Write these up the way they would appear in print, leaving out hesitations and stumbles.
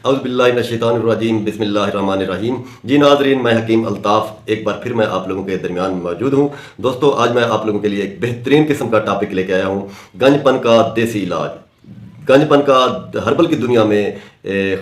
औज़ुबिल्लाहिमिनश्शैतानिर्रजीम बिस्मिल्लाहिर्रहमानिर्रहीम। जी नाज़रीन, मैं हकीम अल्ताफ़ एक बार फिर मैं आप लोगों के दरमियान में मौजूद हूँ। दोस्तों, आज मैं आप लोगों के लिए एक बेहतरीन किस्म का टॉपिक लेके आया हूँ, गंजपन का देसी इलाज। गंजपन का हर्बल की दुनिया में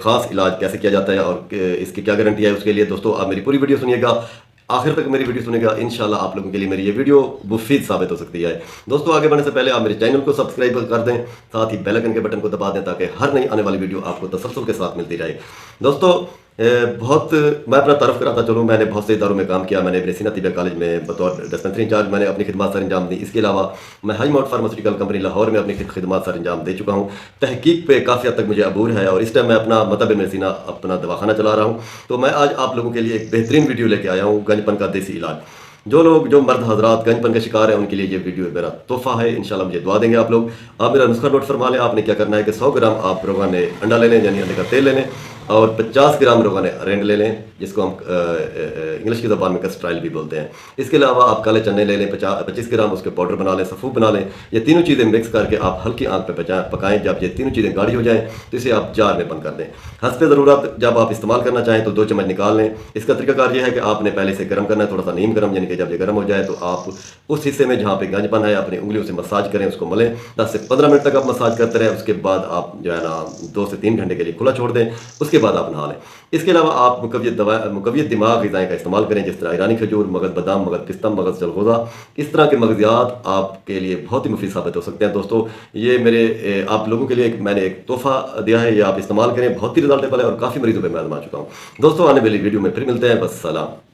ख़ास इलाज कैसे किया जाता है और इसकी क्या गारंटी है, उसके लिए दोस्तों आप मेरी पूरी वीडियो सुनिएगा, आखिर तक मेरी वीडियो सुनेगा। इंशाल्लाह आप लोगों के लिए मेरी ये वीडियो मुफीद साबित हो सकती है। दोस्तों, आगे बढ़ने से पहले आप मेरे चैनल को सब्सक्राइब कर दें, साथ ही बेल आइकन के बटन को दबा दें ताकि हर नई आने वाली वीडियो आपको तसल्सल के साथ मिलती रहे। दोस्तों, मैं अपना तारफ़ कराता चलूँ, मैंने बहुत से इदारों में काम किया। मैंने ब्रेसिना तिबिया कॉलेज में बतौर डिस्पेंसरी इंचार्ज मैंने अपनी खिदमत सर अंजाम दी। इसके अलावा मैं high mount pharmaceutical company Lahore में अपनी खिदमत सर अंजाम दे चुका हूँ। तहकीक पे काफ़ी हद तक मुझे अबूर है और इस टाइम मैं अपना मतलब ब्रेसिना अपना दवाखाना चला रहा हूँ। तो मैं आज आप लोगों के लिए एक बेहतरीन वीडियो लेके आया हूँ, गंजपन का देसी इलाज। जो मर्द हजरात गंजपन के शिकार हैं उनके लिए ये वीडियो मेरा तोहफा है। इंशाल्लाह मुझे दुआ देंगे आप लोग। आप मेरा नुस्खा नोट फरमा लें। आपने क्या करना है कि 100 ग्राम आप रोगाने अंडा ले लें, यानी अंडे का तेल ले लें, और 50 ग्राम रोगाने अरेंड ले लें, जिसको हम इंग्लिश की ज़बान में कस्ट्राइल भी बोलते हैं। इसके अलावा आप काले चने ले लें, 25 ग्राम उसके पाउडर बना लें, सफ़ूफ बना लें। ये तीनों चीज़ें मिक्स करके आप हल्की आंच पे पकाएं। जब ये तीनों चीज़ें गाढ़ी हो जाएँ तो इसे आप जार में बंद कर दें। हस्बे ज़रूरत जब आप इस्तेमाल करना चाहें तो 2 चम्मच निकाल लें। इसका तरीकाकार ये है कि आपने पहले से गर्म करना है, थोड़ा सा नीम गर्म, यानी कि जब ये गर्म हो जाए तो आप उस हिस्से में जहाँ पे गंजपन है अपनी उंगलियों से मसाज करें, उसको मलें। 10 से 15 मिनट तक आप मसाज करते रहें। उसके बाद आप जो है ना 2 से 3 घंटे के लिए खुला छोड़ दें। उसके बाद आप नहा लें। इसके अलावा आप मुकव्वियत दिमाग ग़िज़ाएँ का इस्तेमाल करें, जिस तरह ईरानी खजूर, मगज़ बादाम, मगज़ पिस्ता, मगज़ जलगोज़ा। इस तरह के मगज़ियात आपके लिए बहुत ही मुफीद साबित हो सकते हैं। दोस्तों, ये आप लोगों के लिए मैंने एक तोहफ़ा दिया है, ये आप इस्तेमाल करें। बहुत ही रिजल्टेबल है और काफ़ी मरीजों पर मैं आजमा चुका हूँ। दोस्तों, आने वाली वीडियो में फिर मिलते हैं। बस सलाम।